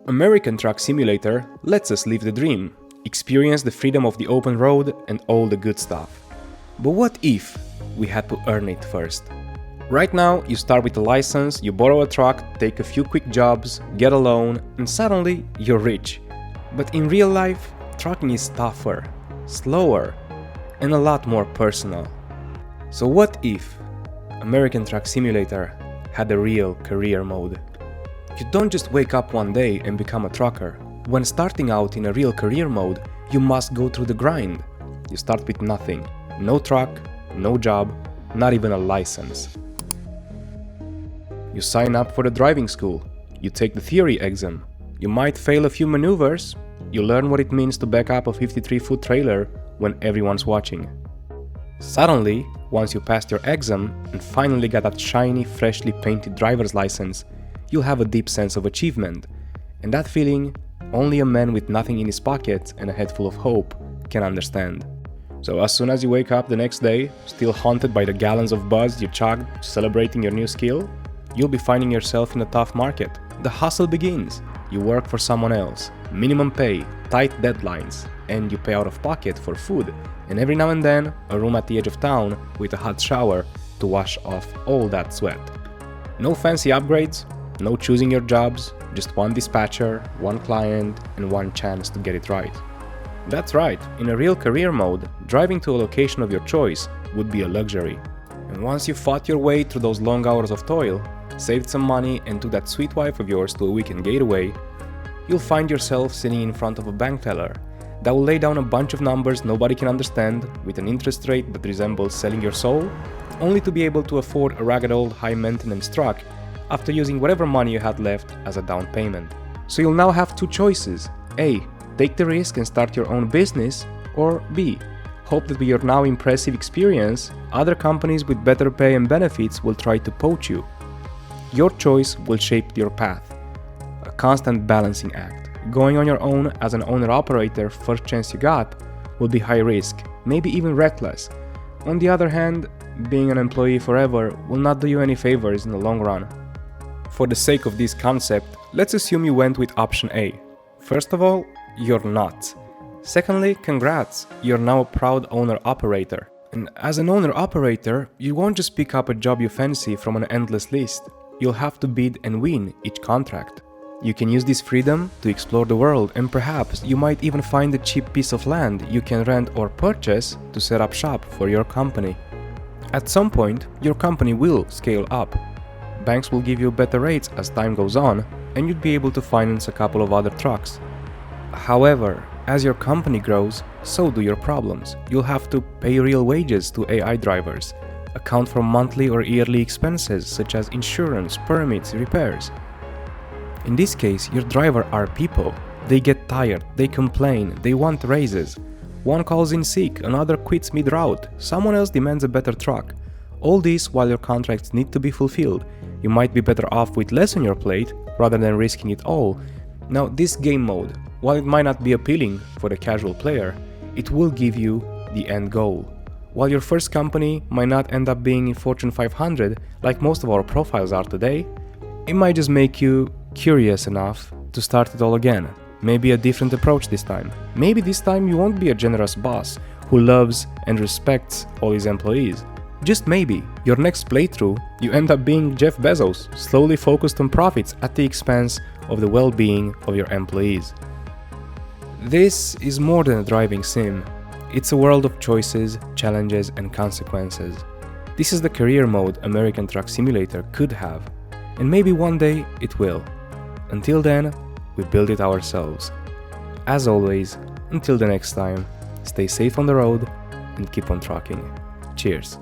American Truck Simulator lets us live the dream, experience the freedom of the open road and all the good stuff. But what if we had to earn it first? Right now, you start with a license, you borrow a truck, take a few quick jobs, get a loan, and suddenly you're rich. But in real life, trucking is tougher, slower, and a lot more personal. So what if American Truck Simulator had a real career mode? You don't just wake up one day and become a trucker. When starting out in a real career mode, you must go through the grind. You start with nothing. No truck, no job, not even a license. You sign up for the driving school. You take the theory exam. You might fail a few maneuvers. You learn what it means to back up a 53-foot trailer when everyone's watching. Suddenly, once you passed your exam and finally got that shiny, freshly painted driver's license, you'll have a deep sense of achievement. And that feeling, only a man with nothing in his pocket and a head full of hope can understand. So as soon as you wake up the next day, still haunted by the gallons of buzz you chugged celebrating your new skill, you'll be finding yourself in a tough market. The hustle begins. You work for someone else, minimum pay, tight deadlines, and you pay out of pocket for food, and every now and then a room at the edge of town with a hot shower to wash off all that sweat. No fancy upgrades, no choosing your jobs, just one dispatcher, one client, and one chance to get it right. That's right, in a real career mode, driving to a location of your choice would be a luxury. And once you fought your way through those long hours of toil, saved some money and took that sweet wife of yours to a weekend getaway, you'll find yourself sitting in front of a bank teller that will lay down a bunch of numbers nobody can understand with an interest rate that resembles selling your soul, only to be able to afford a ragged old high-maintenance truck after using whatever money you had left as a down payment. So you'll now have two choices: A. Take the risk and start your own business, or B. Hope that with your now impressive experience, other companies with better pay and benefits will try to poach you. Your choice will shape your path. A constant balancing act. Going on your own as an owner-operator first chance you got will be high risk, maybe even reckless. On the other hand, being an employee forever will not do you any favors in the long run. For the sake of this concept, let's assume you went with option A. First of all, you're not. Secondly, congrats, you're now a proud owner-operator. And as an owner-operator, you won't just pick up a job you fancy from an endless list. You'll have to bid and win each contract. You can use this freedom to explore the world, and perhaps you might even find a cheap piece of land you can rent or purchase to set up shop for your company. At some point, your company will scale up. Banks will give you better rates as time goes on, and you'd be able to finance a couple of other trucks. However, as your company grows, so do your problems. You'll have to pay real wages to AI drivers, account for monthly or yearly expenses such as insurance, permits, repairs. In this case, your drivers are people. They get tired, they complain, they want raises. One calls in sick, another quits mid-route, someone else demands a better truck. All this while your contracts need to be fulfilled. You might be better off with less on your plate rather than risking it all. Now, this game mode, while it might not be appealing for the casual player, it will give you the end goal. While your first company might not end up being in Fortune 500 like most of our profiles are today, it might just make you curious enough to start it all again. Maybe a different approach this time. Maybe this time you won't be a generous boss who loves and respects all his employees. Just maybe, your next playthrough, you end up being Jeff Bezos, slowly focused on profits at the expense of the well-being of your employees. This is more than a driving sim. It's a world of choices, challenges, and consequences. This is the career mode American Truck Simulator could have, and maybe one day it will. Until then, we build it ourselves. As always, until the next time, stay safe on the road and keep on trucking. Cheers.